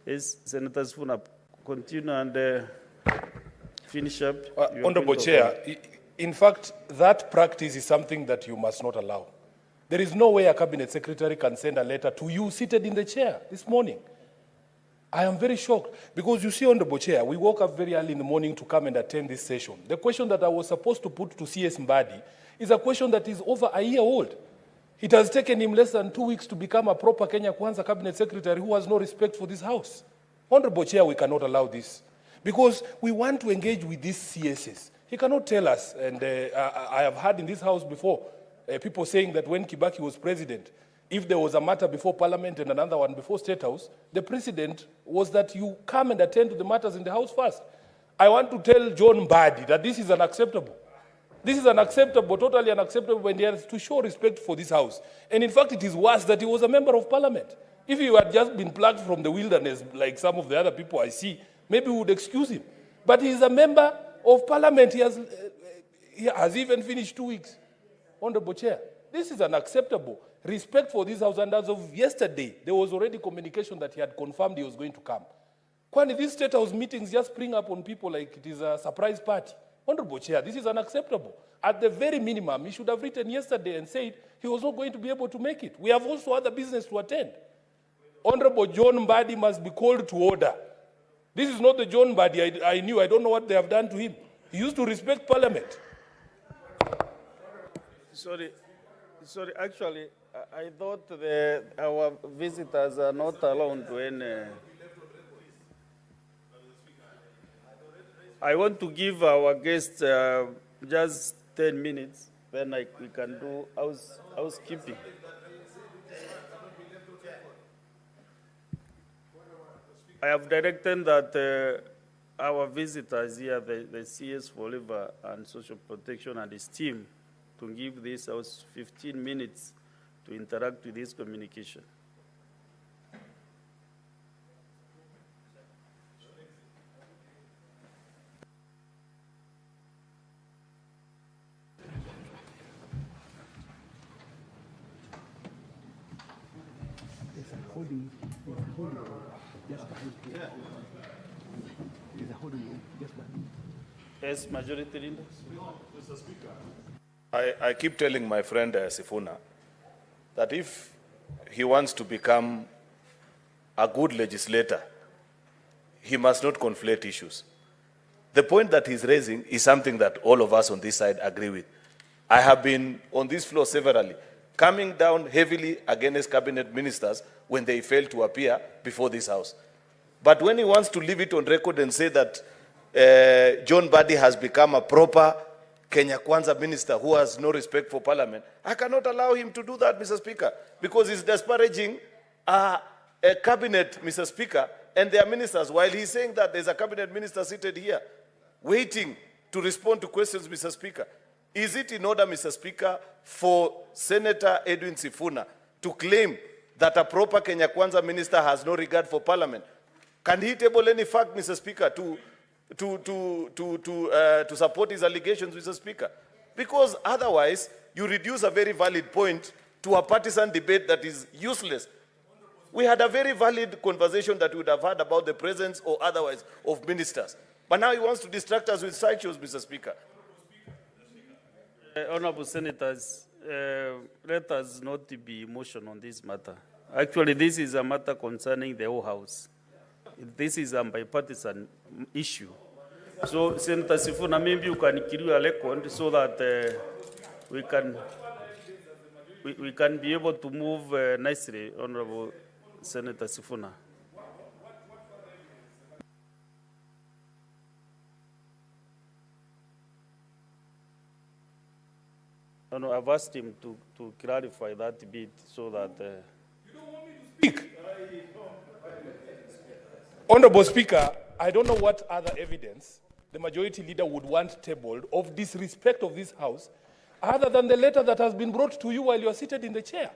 Yes, Senator Sifuna, continue and finish up. Honorable Chair, in fact, that practice is something that you must not allow. There is no way a cabinet secretary can send a letter to you seated in the chair this morning. I am very shocked because you see, Honorable Chair, we woke up very early in the morning to come and attend this session. The question that I was supposed to put to CS Mbadi is a question that is over a year old. It has taken him less than 2 weeks to become a proper Kenya Kwanza cabinet secretary who has no respect for this house. Honorable Chair, we cannot allow this because we want to engage with these CSs. He cannot tell us, and I have heard in this house before, people saying that when Kibaki was president, if there was a matter before Parliament and another one before State House, the precedent was that you come and attend to the matters in the House first. I want to tell John Mbadi that this is unacceptable. This is unacceptable, totally unacceptable, and he has to show respect for this House. And in fact, it is worse that he was a member of Parliament. If he had just been plucked from the wilderness, like some of the other people I see, maybe we would excuse him. But he is a member of Parliament. He has even finished 2 weeks. Honorable Chair, this is unacceptable. Respect for this House, and as of yesterday, there was already communication that he had confirmed he was going to come. When these State House meetings just spring up on people like it is a surprise party. Honorable Chair, this is unacceptable. At the very minimum, he should have written yesterday and said he was not going to be able to make it. We have also other business to attend. Honorable John Mbadi must be called to order. This is not the John Mbadi I knew. I don't know what they have done to him. He used to respect Parliament. Sorry, actually, I thought our visitors are not allowed to any. I want to give our guests just 10 minutes, then we can do housekeeping. I have directed that our visitors here, the CS for Labor and Social Protection and his team, to give this House 15 minutes to interact with this communication. Yes, Majority Leader. Mr. Speaker, I keep telling my friend Sifuna that if he wants to become a good legislator, he must not conflate issues. The point that he's raising is something that all of us on this side agree with. I have been on this floor severally, coming down heavily against cabinet ministers when they fail to appear before this House. But when he wants to leave it on record and say that John Mbadi has become a proper Kenya Kwanza minister who has no respect for Parliament, I cannot allow him to do that, Mr. Speaker, because he's disparaging a cabinet, Mr. Speaker, and their ministers, while he's saying that there's a cabinet minister seated here waiting to respond to questions, Mr. Speaker. Is it in order, Mr. Speaker, for Senator Edwin Sifuna to claim that a proper Kenya Kwanza minister has no regard for Parliament? Can he table any fact, Mr. Speaker, to support his allegations, Mr. Speaker? Because otherwise, you reduce a very valid point to a partisan debate that is useless. We had a very valid conversation that we would have had about the presence or otherwise of ministers. But now he wants to distract us with sideshows, Mr. Speaker. Honorable Senators, let us not be emotional on this matter. Actually, this is a matter concerning the whole House. This is a bipartisan issue. So, Senator Sifuna, maybe you can kill your record so that we can be able to move nicely, Honorable Senator Sifuna. No, I've asked him to clarify that bit so that... You don't want me to speak? Honorable Speaker, I don't know what other evidence the majority leader would want tabled of disrespect of this House other than the letter that has been brought to you while you are seated in the chair.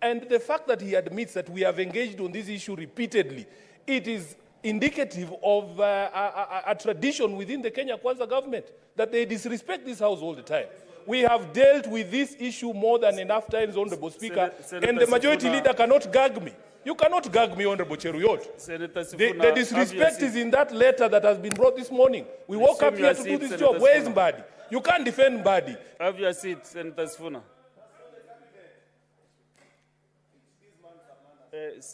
And the fact that he admits that we have engaged on this issue repeatedly, it is indicative of a tradition within the Kenya Kwanza government that they disrespect this House all the time. We have dealt with this issue more than enough times, Honorable Speaker, and the majority leader cannot gag me. You cannot gag me, Honorable Cheruyot. Senator The Sifuna, disrespect is in that letter that has been brought this morning. We woke up Resume here your to do seat, this Senator job. Where is Sifuna. Mbadi? You can't defend Mbadi. Have your seat, Senator Sifuna.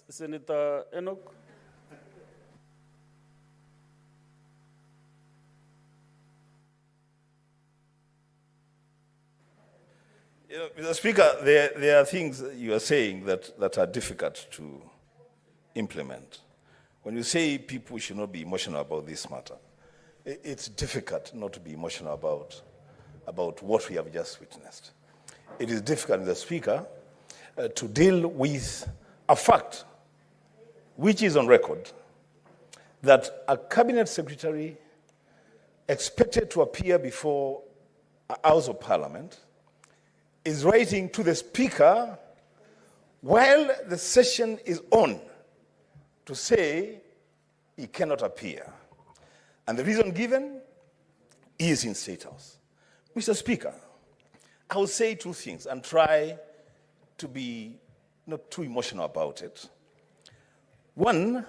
Senator Enoch. You know, Mr. Speaker, there are things that you are saying that are difficult to implement. When you say people should not be emotional about this matter, it's difficult not to be emotional about what we have just witnessed. It is difficult, Mr. Speaker, to deal with a fact which is on record that a cabinet secretary expected to appear before a House of Parliament is writing to the Speaker while the session is on to say he cannot appear. And the reason given is in State House. Mr. Speaker, I will say two things and try to be not too emotional about it. One,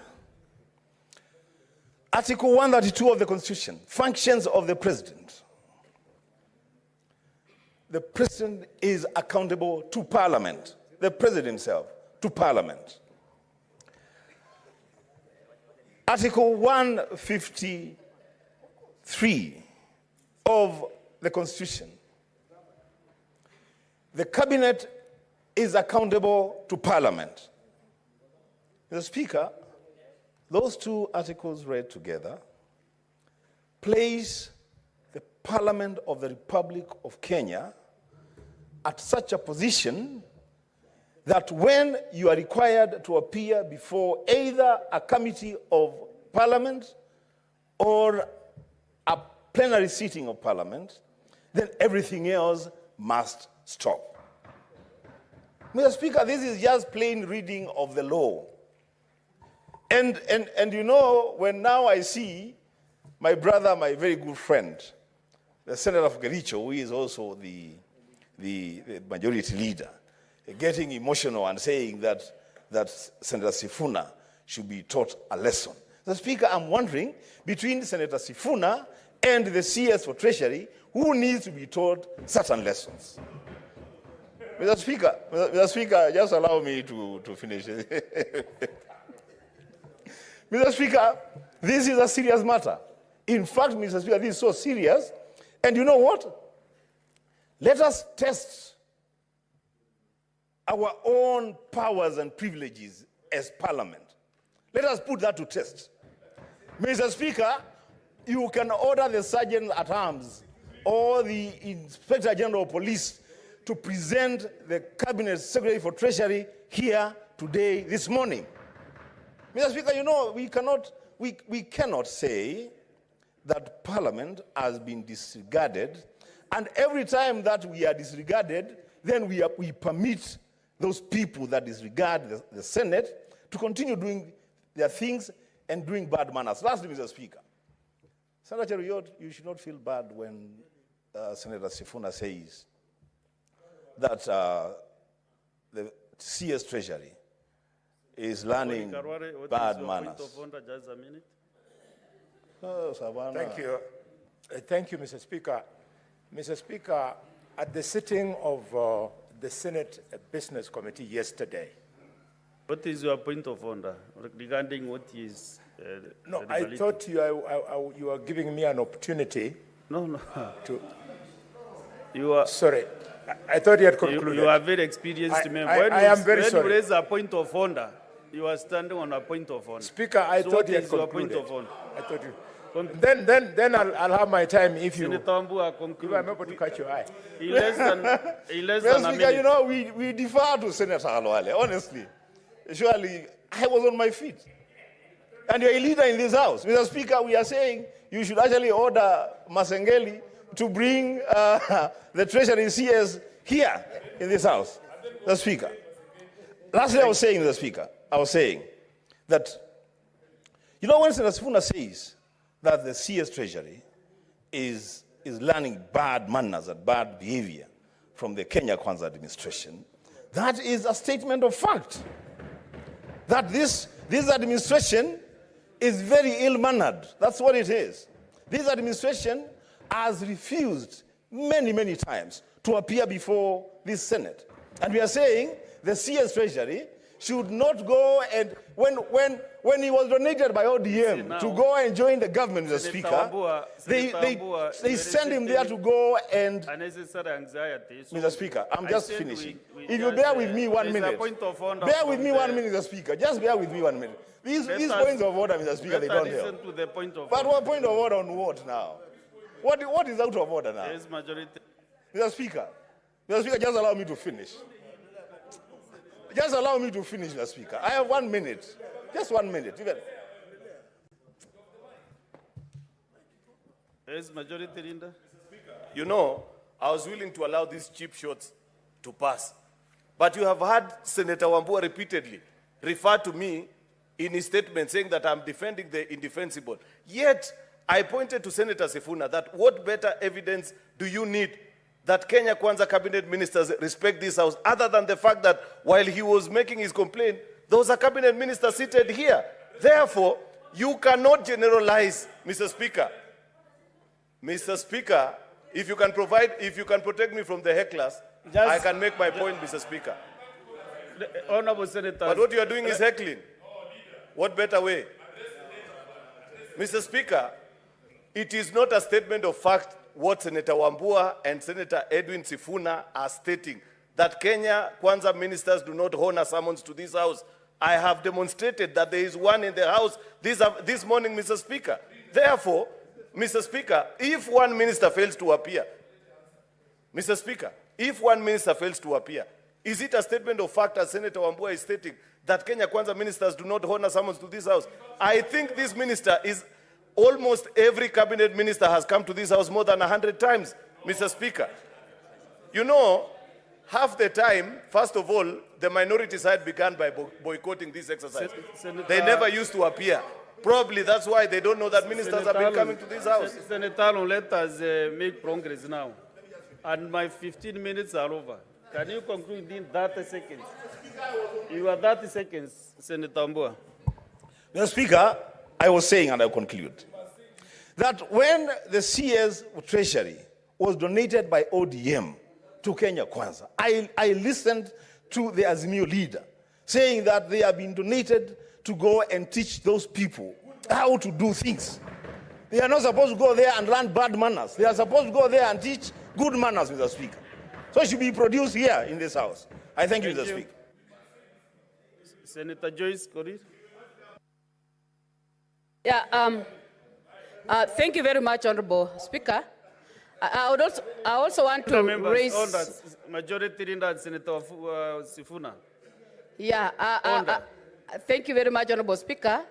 Article 132 of the Constitution, functions of the President. The President is accountable to Parliament, the President himself, to Parliament. Article 153 of the Constitution, the Cabinet is accountable to Parliament. Mr. Speaker, those two articles read together place the Parliament of the Republic of Kenya at such a position that when you are required to appear before either a committee of Parliament or a plenary sitting of Parliament, then everything else must stop. Mr. Speaker, this is just plain reading of the law. And you know, when now I see my brother, my very good friend, the Senator of Gericho, who is also the majority leader, getting emotional and saying that Senator Sifuna should be taught a lesson. Mr. Speaker, I'm wondering, between Senator Sifuna and the CS for Treasury, who needs to be taught certain lessons? Mr. Speaker, just allow me to finish. Mr. Speaker, this is a serious matter. In fact, Mr. Speaker, this is so serious. And you know what? Let us test our own powers and privileges as Parliament. Let us put that to test. Mr. Speaker, you can order the Sergeant at Arms or the Inspector General of Police to present the Cabinet Secretary for Treasury here today, this morning. Mr. Speaker, you know, we cannot say that Parliament has been disregarded, and every time that we are disregarded, then we permit those people that disregard the Senate to continue doing their things and doing bad manners. Lastly, Mr. Speaker, Senator Cheruyot, you should not feel bad when Senator Sifuna says that the CS Treasury is learning bad manners. Point of order, just a minute. Oh, Savannah. Thank you. Thank you, Mr. Speaker. Mr. Speaker, at the sitting of the Senate Business Committee yesterday, What is your point of order regarding what is... no, the I validity? thought you were giving me an opportunity No. to... You are... Sorry, I thought you had concluded. You are a very experienced member. I am very when sorry. you raise a point of order, you are standing on a point of order. Speaker, I So thought what you had is your concluded. point of order? I thought you... Then I'll have my time if Senator Ambua, conclude. I'm able to catch your eye. In less than a Mr. Speaker, minute. you know, we defer to Senator Halwale, honestly. Surely, I was on my feet. And you're a leader in this house. Mr. Speaker, we are saying you should actually order Masengeli to bring the Treasury CS here in this house. Mr. Speaker. Lastly, I was saying that, you know, when Senator Sifuna says that the CS Treasury is learning bad manners and bad behavior from the Kenya Kwanza administration, that is a statement of fact. that this administration is very ill-mannered. That's what it is. This administration has refused many, many times to appear before this Senate. And we are saying the CS Treasury should not go and, when he was donated by ODM to go and join the government, Mr. Speaker, they send him there to go and... Unnecessary anxiety. So Mr. Speaker, I'm just finishing. If you just, bear with me 1 minute. Bear with me 1 minute, Mr. Speaker. Just bear with me 1 minute. These points of order, Mr. Speaker, they don't help. To the point of But what point of order on what now? What is out of order now? There is majority. Mr. Speaker, just allow me to finish. Just allow me to finish, Mr. Speaker. I have 1 minute. Just 1 minute. There is majority, Linda. You know, I was willing to allow these cheap shots to pass. But you have heard Senator Wambua repeatedly refer to me in his statement saying that I'm defending the indefensible. Yet, I pointed to Senator Sifuna that what better evidence do you need that Kenya Kwanza cabinet ministers respect this house, other than the fact that while he was making his complaint, there was a cabinet minister seated here. Therefore, you cannot generalize, Mr. Speaker. Mr. Speaker, if you can protect me from the hecklers, I can make my point, Mr. Speaker. Honorable Senator. But what you are doing is heckling. What better way? Mr. Speaker, it is not a statement of fact what Senator Wambua and Senator Edwin Sifuna are stating, that Kenya Kwanza ministers do not honor summons to this house. I have demonstrated that there is one in the house this morning, Mr. Speaker. Therefore, Mr. Speaker, if one minister fails to appear, Mr. Speaker, if one minister fails to appear, is it a statement of fact, as Senator Wambua is stating, that Kenya Kwanza ministers do not honor summons to this house? I think this minister is... Almost every cabinet minister has come to this house more than 100 times, Mr. Speaker. You know, half the time, first of all, the minority side began by boycotting this exercise. They never used to appear. Probably that's why they don't know that ministers have been coming to this house. Senator, let us make progress now. And my 15 minutes are over. Can you conclude in 30 seconds? You have 30 seconds, Senator Wambua. Mr. Speaker, I was saying, and I'll conclude, that when the CS Treasury was donated by ODM to Kenya Kwanza, I listened to the Azimio leader saying that they have been donated to go and teach those people how to do things. They are not supposed to go there and learn bad manners. They are supposed to go there and teach good manners, Mr. Speaker. So it should be produced here in this house. I thank you, Mr. Speaker. Senator Joyce Korir. Yeah, thank you very much, Honorable Speaker. I also want to raise... Majority Leader and Senator Sifuna. Yeah, thank you very much, Honorable Speaker.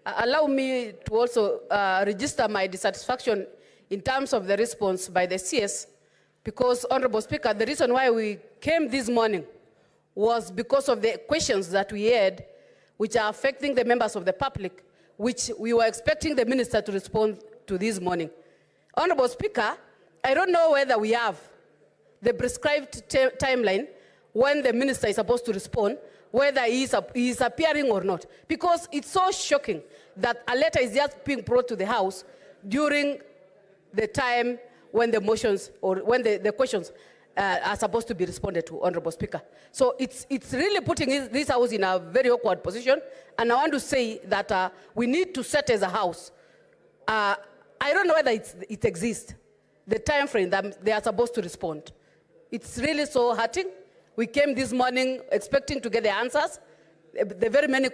Allow me to also register my dissatisfaction in terms of the response by the CS, because, Honorable Speaker, the reason why we came this morning was because of the questions that we had, which are affecting the members of the public, which we were expecting the minister to respond to this morning. Honorable Speaker, I don't know whether we have the prescribed timeline when the minister is supposed to respond, whether he is appearing or not, because it's so shocking that a letter is just being brought to the House during the time when the motions or when the questions are supposed to be responded to, Honorable Speaker. So it's really putting this House in a very awkward position, and I want to say that we need to set as a House. I don't know whether it exists, the time frame that they are supposed to respond. It's really so hurting. We came this morning expecting to get the answers. The very many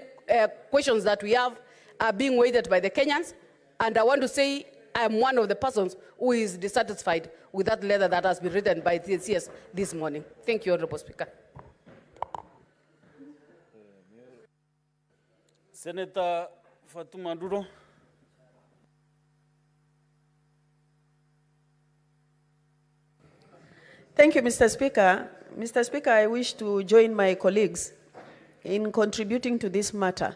questions that we have are being weighted by the Kenyans, and I want to say I'm one of the persons who is dissatisfied with that letter that has been written by the CS this morning. Thank you, Honorable Speaker. Senator Fatuma Nduro. Thank you, Mr. Speaker. Mr. Speaker, I wish to join my colleagues in contributing to this matter.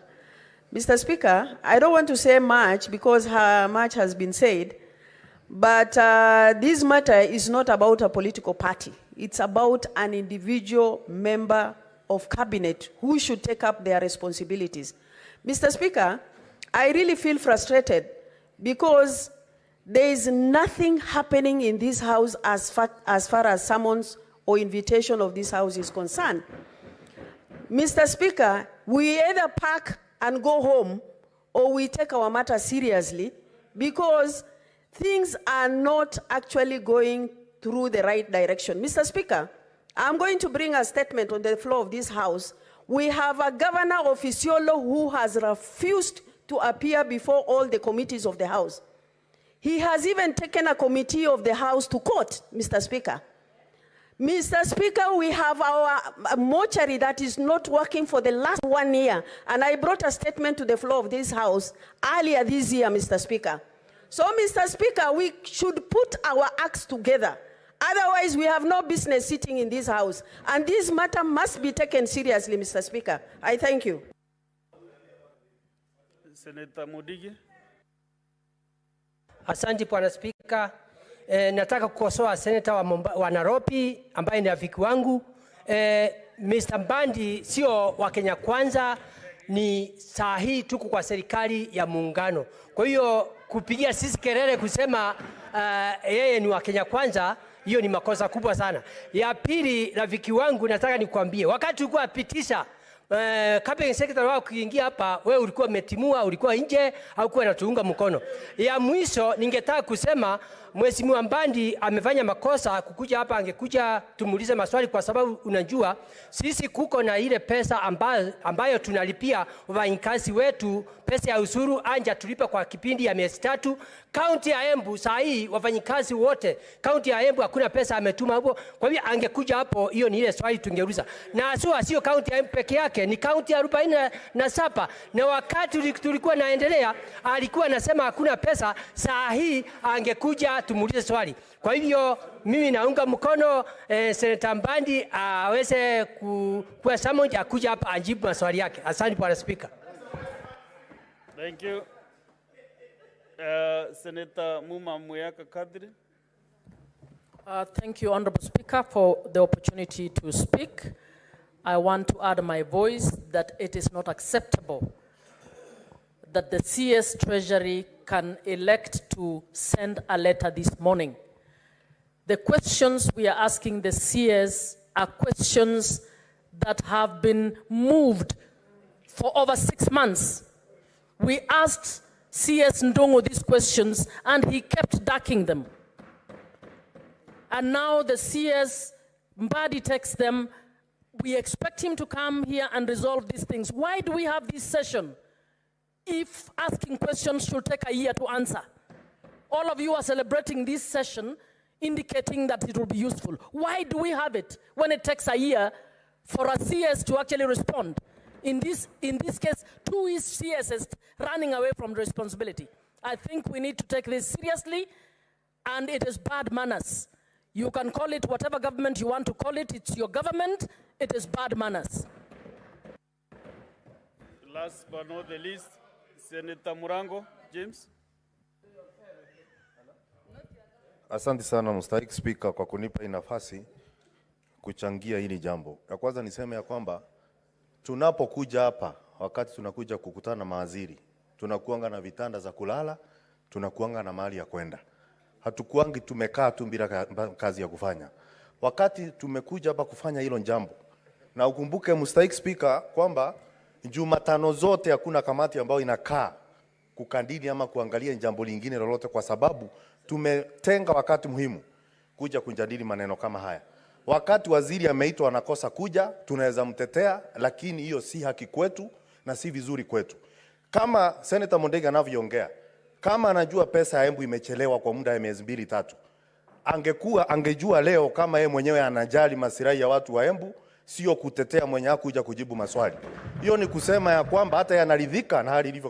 Mr. Speaker, I don't want to say much because much has been said, but this matter is not about a political party. It's about an individual member of cabinet who should take up their responsibilities. Mr. Speaker, I really feel frustrated because there is nothing happening in this house as far as summons or invitation of this house is concerned. Mr. Speaker, we either pack and go home or we take our matter seriously because things are not actually going through the right direction. Mr. Speaker, I'm going to bring a statement on the floor of this house. We have a governor of Isiolo who has refused to appear before all the committees of the house. He has even taken a committee of the house to court, Mr. Speaker. Mr. Speaker, we have our mortuary that is not working for the last 1 year. And I brought a statement to the floor of this house earlier this year, Mr. Speaker. So, Mr. Speaker, we should put our acts together. Otherwise, we have no business sitting in this house. And this matter must be taken seriously, Mr. Speaker. I thank you. Senator Mbadi. Asante Bwana Spika. Nataka kukosoa seneta wa Nairobi ambaye ni rafiki wangu. Mr. Mbadi sio wa Kenya Kwanza, ni sahihi tuko kwa serikali ya muungano. Kwa hiyo kupigia sisi kelele kusema yeye ni wa Kenya Kwanza, hiyo ni makosa kubwa sana. Ya pili, rafiki wangu, nataka nikwambie, wakati ulikuwa apitisha cabinet secretary wao kuingia hapa, wewe ulikuwa umetimua, ulikuwa nje, haukuwa unatuunga mkono. Ya mwisho, ningetaka kusema Mheshimiwa Mbadi amefanya makosa kukuja hapa, angekuja tumuulize maswali, kwa sababu unajua sisi kuko na ile pesa ambayo tunalipia wafanyikazi wetu, pesa ya usuru anja tulipe kwa kipindi ya miezi 3. Kaunti ya Embu saa hii wafanyikazi wote kaunti ya Embu hakuna pesa ametuma hapo. Kwa hivyo angekuja hapo, hiyo ni ile swali tungeuliza. Na sio kaunti ya Embu peke yake, ni kaunti ya 47, na wakati tulikuwa naendelea alikuwa anasema hakuna pesa. Saa hii angekuja tumuulize swali. Kwa hivyo mimi naunga mkono Senator Mbadi aweze kuwa summoned akuja hapa ajibu maswali yake. Asante Bwana Speaker. Thank you. Senator Muma Muyaka Kadri. Thank you, Honorable Speaker, for the opportunity to speak. I want to add my voice that it is not acceptable that the CS Treasury can elect to send a letter this morning. The questions we are asking the CS are questions that have been moved for over 6 months. We asked CS Ndongo these questions and he kept ducking them. And now the CS Mbadi takes them. We expect him to come here and resolve these things. Why do we have this session if asking questions should take a year to answer? All of you are celebrating this session, indicating that it will be useful. Why do we have it when it takes a year for a CS to actually respond? In this case, 2 CSs running away from responsibility. I think we need to take this seriously, and it is bad manners. You can call it whatever government you want to call it. It's your government. It is bad manners. Last but not the least, Senator Murango, James. Asante sana Mstahiki Speaker kwa kunipa nafasi kuchangia hili jambo. Ya kwanza niseme ya kwamba tunapokuja hapa, wakati tunakuja kukutana na mawaziri, tunakuanga na vitanda za kulala, tunakuanga na mahali ya kwenda. Hatukuangi tumekaa tu bila kazi ya kufanya. Wakati tumekuja hapa kufanya hilo jambo, na ukumbuke Mstahiki Speaker kwamba Jumatano zote hakuna kamati ambayo inakaa kukandini ama kuangalia jambo lingine lolote, kwa sababu tumetenga wakati muhimu kuja kujadili maneno kama haya. Wakati waziri ameitwa anakosa kuja, tunaweza mtetea, lakini hiyo si haki kwetu na si vizuri kwetu. Kama Senator Mbadi anavyoongea, kama anajua pesa ya Embu imechelewa kwa muda ya miezi 2-3, angejua leo kama yeye mwenyewe anajali masirai ya watu wa Embu, sio kutetea mwenye hakuja kujibu maswali. Hiyo ni kusema ya kwamba hata yanaridhika na hali ilivyo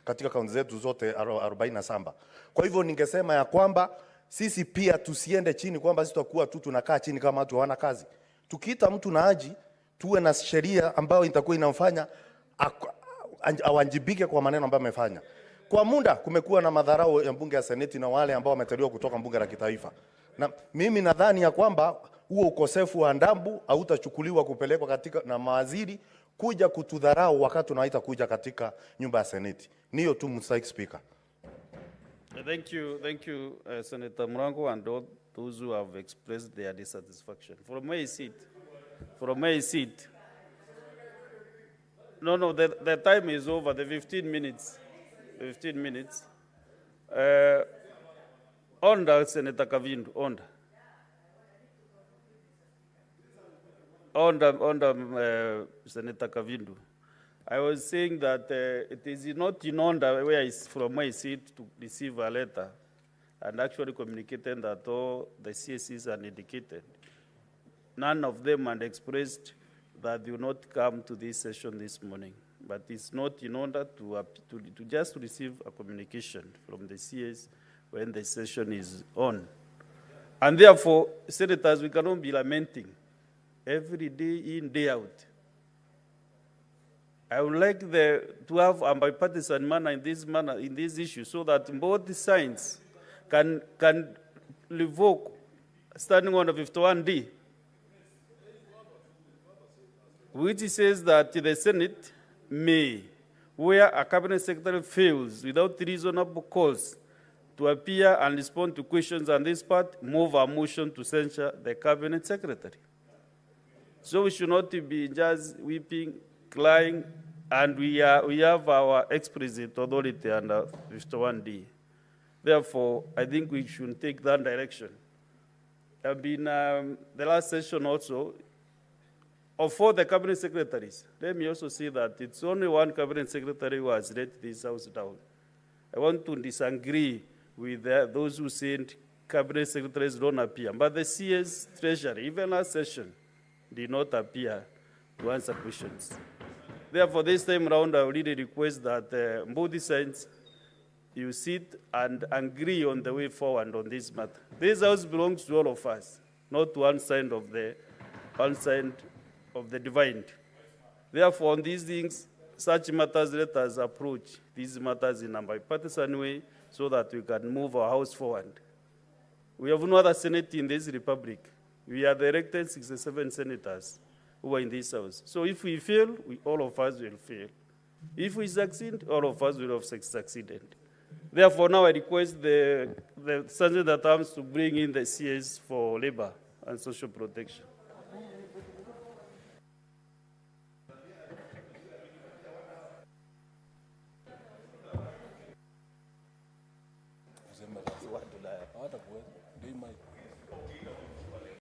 katika kaunti zetu zote 47. Kwa hivyo ningesema ya kwamba sisi pia tusiende chini kwamba sisi tutakuwa tu tunakaa chini kama watu hawana kazi. Tukiita mtu na aji, tuwe na sheria ambayo itakuwa inamfanya awajibike kwa maneno ambayo amefanya. Kwa muda kumekuwa na madharau ya mbunge ya seneti na wale ambao wameteuliwa kutoka mbunge la kitaifa. Na mimi nadhani ya kwamba huo ukosefu wa adabu hautachukuliwa kupelekwa katika na mawaziri kuja kutudharau wakati tunaita kuja katika nyumba ya Seneti. Niyo tu, Mr. Speaker. Thank you, Senator Mrango, and all those who have expressed their dissatisfaction. From where I sit, no, the time is over, the 15 minutes. 15 minutes. Onda, Senator Kavindu, onda. Senator Kavindu. I was saying that it is not in order from where I sit to receive a letter and actually communicating that all the CSCs are indicated. None of them had expressed that they will not come to this session this morning. But it's not in order to just receive a communication from the CS when the session is on. And therefore, senators, we cannot be lamenting every day in, day out. I would like to have a bipartisan manner in this issue so that both sides can revoke standing on the 51D, which says that the Senate may, where a cabinet secretary fails without reasonable cause to appear and respond to questions on this part, move a motion to censure the cabinet secretary. So we should not be just weeping, crying, and we have our explicit authority under 51D. Therefore, I think we should take that direction. In the last session also, of all the cabinet secretaries, let me also say that it's only one cabinet secretary who has let this house down. I want to disagree with those who said cabinet secretaries don't appear. But the CS Treasury, even last session, did not appear to answer questions. Therefore, this time around, I really request that both sides, you sit and agree on the way forward on this matter. This house belongs to all of us, not to one side of the divide. Therefore, on these things, such matters, let us approach these matters in a bipartisan way so that we can move our house forward. We have no other Senate in this republic. We are the elected 67 senators who are in this house. So if we fail, all of us will fail. If we succeed, all of us will have succeeded. Therefore, now I request the Senator at Arms to bring in the CS for labor and social protection.